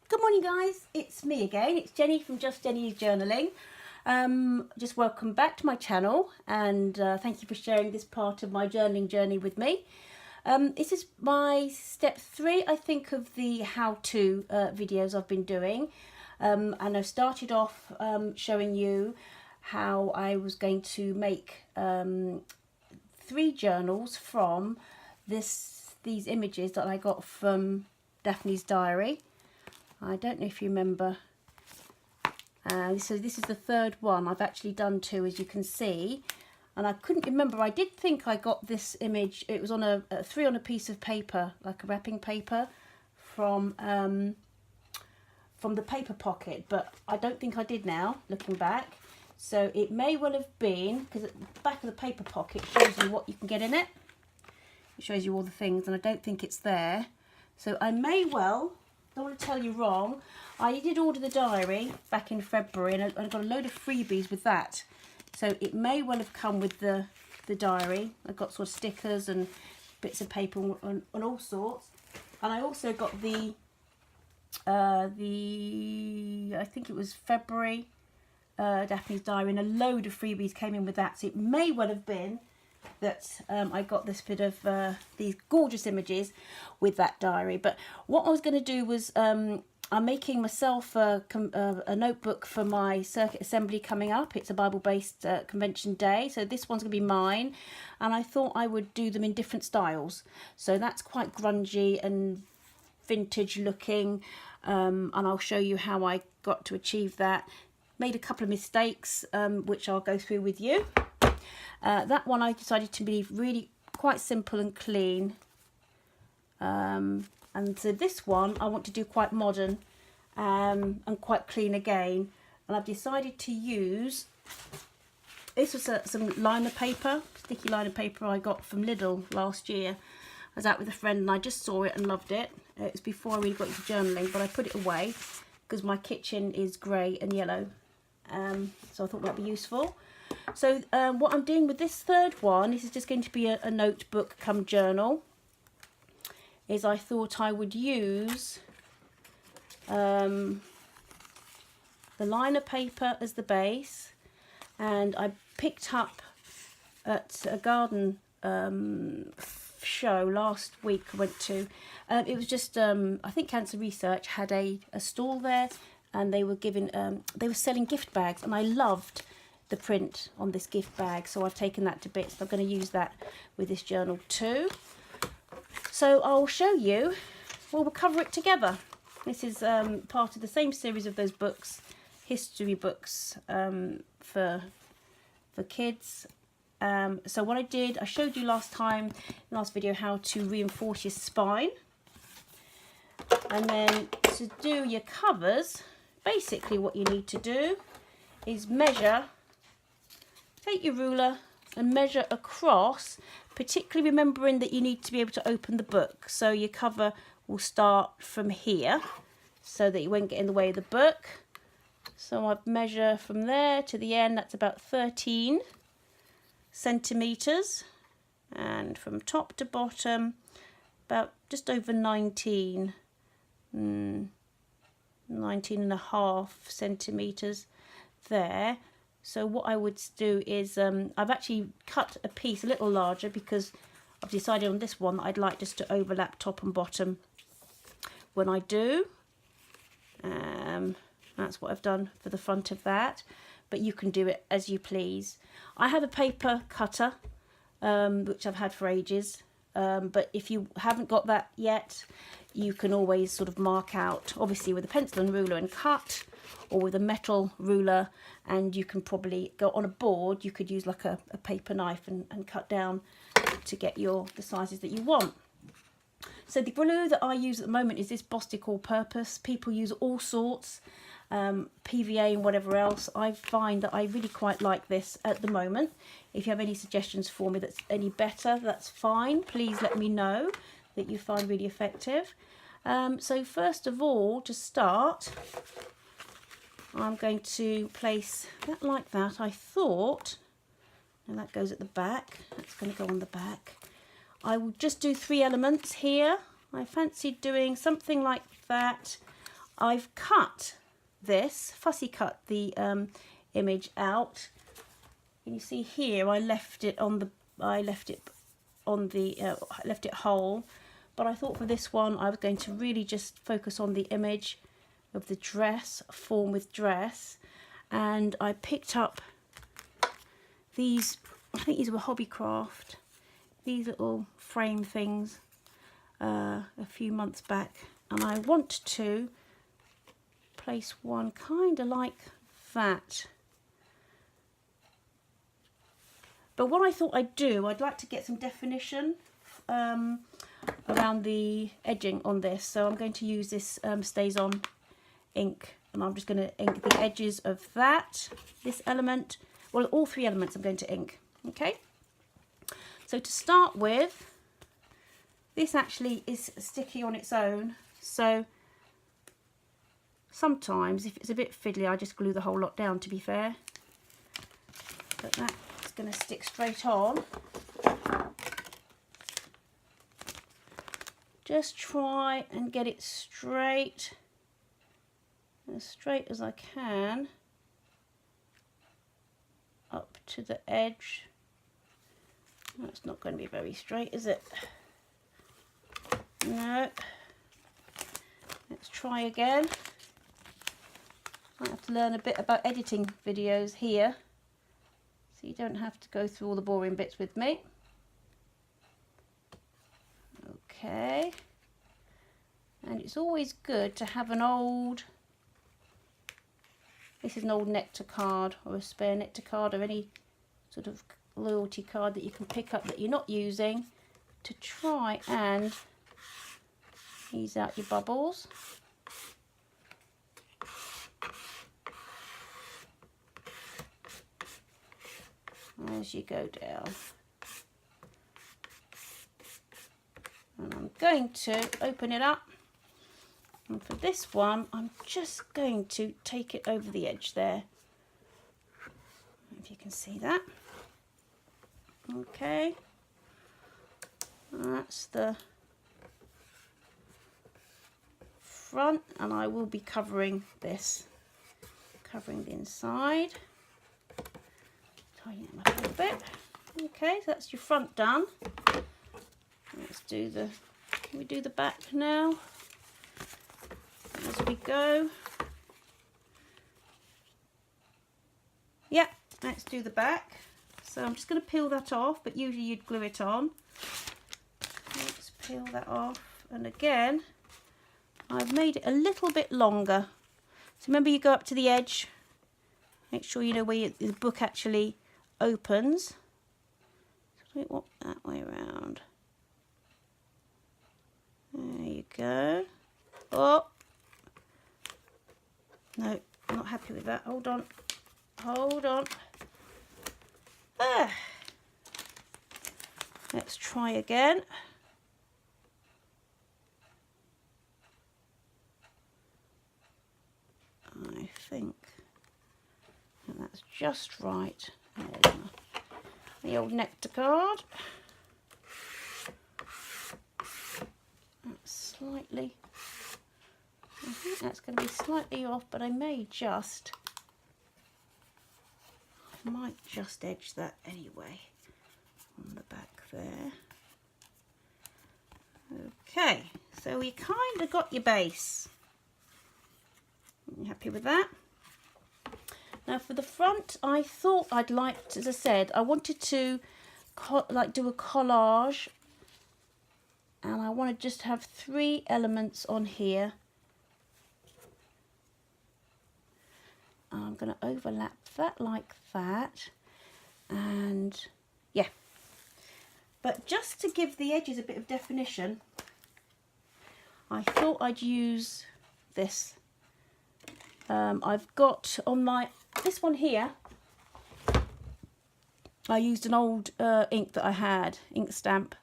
Good morning, guys. It's me again. It's Jenny from Just Jenny's Journaling. Just welcome back to my channel, and thank you for sharing this part of my journaling journey with me. This is my step 3, I think, of the how-to videos I've been doing, and I've started off showing you how I was going to make 3 journals from these images that I got from Daphne's diary. I don't know if you remember. So this is the 3rd one. I've actually done 2, as you can see, and I couldn't remember. I did think I got this image. It was on 3 on a piece of paper, like a wrapping paper, from the paper pocket, but I don't think I did now, looking back. So it may well have been, because at the back of the paper pocket shows you what you can get in it. It shows you all the things, and I don't think it's there. So I may well, don't want to tell you wrong, I did order the diary back in February, and I got a load of freebies with that. So it may well have come with the diary. I got sort of stickers and bits of paper and all sorts. And I also got I think it was February, Daphne's diary, and a load of freebies came in with that. So it may well have been that I got this bit of these gorgeous images with that diary. But what I was going to do was I'm making myself a notebook for my circuit assembly coming up. It's a Bible-based convention day, so this one's going to be mine, and I thought I would do them in different styles. So that's quite grungy and vintage looking, and I'll show you how I got to achieve that. Made a couple of mistakes, which I'll go through with you. That one I decided to be really quite simple and clean, and so this one I want to do quite modern and quite clean again. And I've decided to use, this was some liner paper, sticky liner paper I got from Lidl last year. I was out with a friend and I just saw it and loved it. It was before I really got into journaling, but I put it away because my kitchen is grey and yellow, so I thought that'd be useful. So what I'm doing with this 3rd one, this is just going to be a notebook come journal, is I thought I would use the liner paper as the base, and I picked up at a garden show last week I went to. It was just, I think Cancer Research had a stall there, and they were giving, they were selling gift bags, and I loved the print on this gift bag, so I've taken that to bits. I'm going to use that with this journal too. So I'll show you, well, we'll cover it together. This is part of the same series of those books, history books for kids. So what I did, I showed you last video how to reinforce your spine. And then to do your covers, basically what you need to do is measure. Take your ruler and measure across, particularly remembering that you need to be able to open the book. So your cover will start from here so that you won't get in the way of the book. So I measure from there to the end, that's about 13 centimetres. And from top to bottom, about just over 19 and a half centimetres there. So what I would do is, I've actually cut a piece a little larger because I've decided on this one that I'd like just to overlap top and bottom when I do. That's what I've done for the front of that, but you can do it as you please. I have a paper cutter, which I've had for ages, but if you haven't got that yet, you can always sort of mark out, obviously with a pencil and ruler, and cut, or with a metal ruler, and you can probably go on a board. You could use like a paper knife and cut down to get the sizes that you want. So the glue that I use at the moment is this Bostik All Purpose. People use all sorts, PVA and whatever else. I find that I really quite like this at the moment. If you have any suggestions for me that's any better, that's fine. Please let me know that you find really effective. So first of all, to start, I'm going to place that like that. I thought, and that goes at the back, that's going to go on the back. I will just do 3 elements here. I fancied doing something like that. I've cut this, fussy cut the image out. And you see here I left it whole, but I thought for this one I was going to really just focus on the image of the dress, form with dress, and I picked up these, I think these were Hobbycraft, these little frame things a few months back, and I want to place one kind of like that. But what I thought I'd do, I'd like to get some definition around the edging on this, so I'm going to use this StazOn ink, and I'm just going to ink the edges of this element, well, all three elements I'm going to ink. Okay, so to start with, this actually is sticky on its own, so sometimes if it's a bit fiddly I just glue the whole lot down, to be fair, but that's going to stick straight on. Just try and get it straight, as straight as I can, up to the edge. That's not going to be very straight, is it? No. Let's try again. I have to learn a bit about editing videos here, so you don't have to go through all the boring bits with me. Okay. And it's always good to have an old, this is an old Nectar card or a spare Nectar card or any sort of loyalty card that you can pick up that you're not using, to try and ease out your bubbles. As you go down. And I'm going to open it up, and for this one I'm just going to take it over the edge there, if you can see that. Okay, that's the front, and I will be covering this, covering the inside, tighten it up a little bit. Okay, so that's your front done. Let's do the, can we do the back now as we go? Yeah, let's do the back. So I'm just going to peel that off, but usually you'd glue it on. Let's peel that off, and again I've made it a little bit longer. So remember, you go up to the edge, make sure you know where the book actually opens. So I don't want that way around. There you go. Oh, no, I'm not happy with that. Hold on, hold on. Ah. Let's try again. I think that's just right. There's the old Nectar card. That's slightly, I think that's going to be slightly off, but I might just edge that anyway on the back there. Okay, so we kind of got your base. You happy with that? Now for the front, I thought I'd like to, as I said, I wanted to do a collage, and I want to just have 3 elements on here. I'm going to overlap that like that, and yeah, but just to give the edges a bit of definition, I thought I'd use this. I've got on this one here, I used an old ink that I had, ink stamp,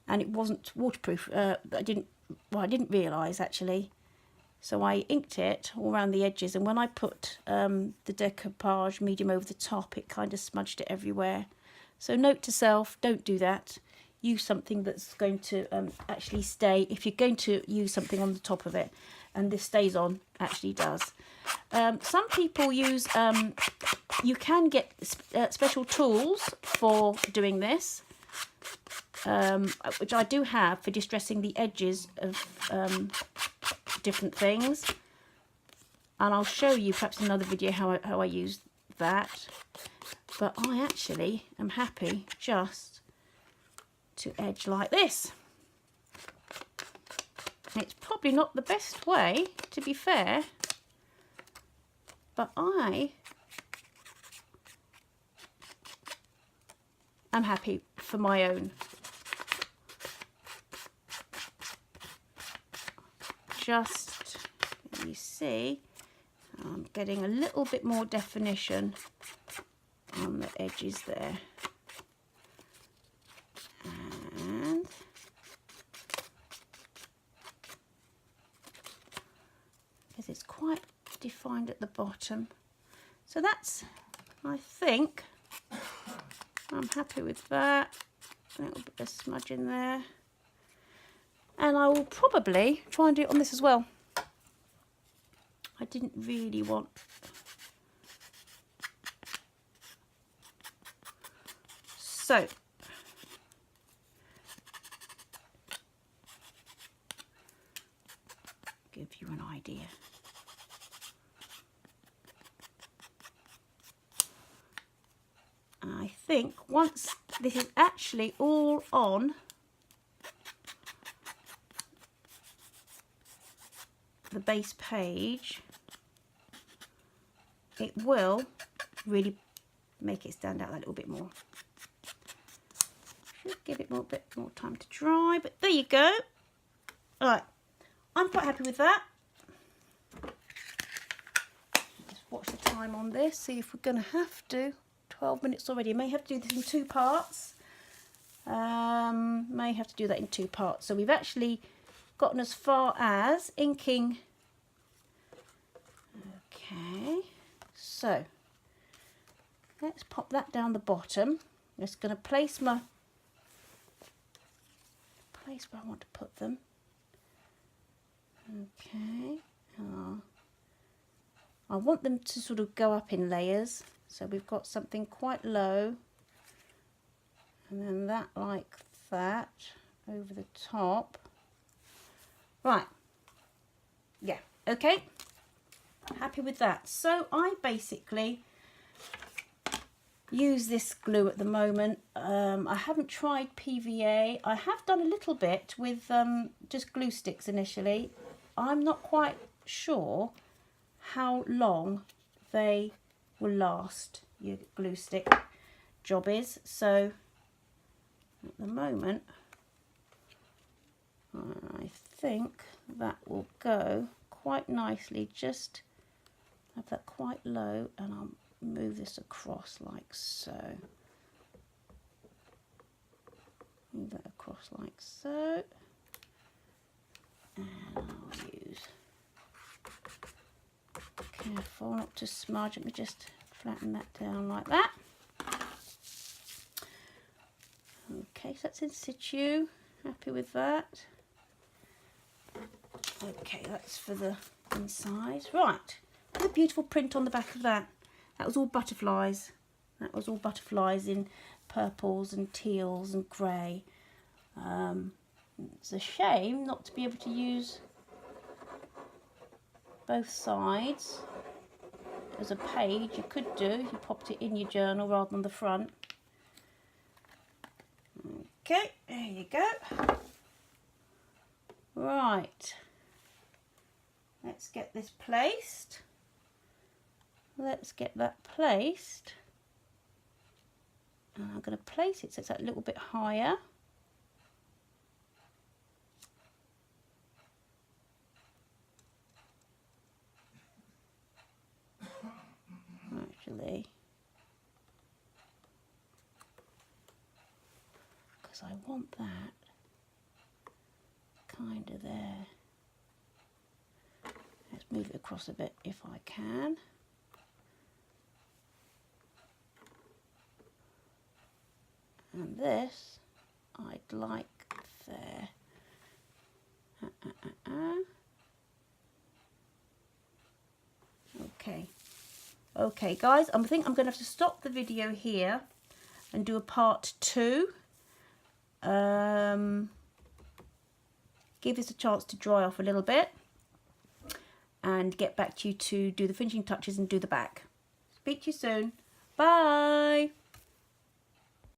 and it wasn't waterproof. I didn't realise actually. So I inked it all around the edges, and when I put the decoupage medium over the top, it kind of smudged it everywhere. So note to self, don't do that. Use something that's going to actually stay, if you're going to use something on the top of it. and this stays on, actually does. Some people use, you can get special tools for doing this, which I do have for distressing the edges of different things. And I'll show you perhaps in another video how I use that. But I actually am happy just to edge like this. It's probably not the best way, to be fair, but I am happy for my own. Just, you see, I'm getting a little bit more definition on the edges there. And because it's quite defined at the bottom. So that's, I think, I'm happy with that. A little bit of smudge in there. And I will probably try and do it on this as well. I didn't really want so give you an idea. I think once this is actually all on the base page, it will really make it stand out a little bit more. Should give it a bit more time to dry, but there you go. All right, I'm quite happy with that. Just watch the time on this, see if we're going to have to. 12 minutes already. May have to do this in 2 parts. May have to do that in 2 parts. So we've actually gotten as far as inking. Okay, so let's pop that down the bottom. I'm just going to place where I want to put them. Okay, I want them to sort of go up in layers. So we've got something quite low, and then that like that over the top. Right, yeah, okay, happy with that. So I basically use this glue at the moment. I haven't tried PVA. I have done a little bit with just glue sticks initially. I'm not quite sure how long they will last, your glue stick job is. So at the moment I think that will go quite nicely. Just have that quite low, and I'll move this across like so. Move that across like so, and I'll use, careful not to smudge. Let me just flatten that down like that. Okay, so that's in situ. Happy with that. Okay, that's for the inside. Right, what a beautiful print on the back of that. That was all butterflies. That was all butterflies in purples and teals and grey. It's a shame not to be able to use both sides as a page. You could do if you popped it in your journal rather than the front. Okay, there you go. Right, let's get this placed. Let's get that placed. And I'm going to place it so it's a little bit higher. Actually, because I want that kind of there. Let's move it across a bit if I can. And this I'd like there. Okay guys, I think I'm going to have to stop the video here and do a part 2. Give this a chance to dry off a little bit and get back to you to do the finishing touches and do the back. Speak to you soon. Bye.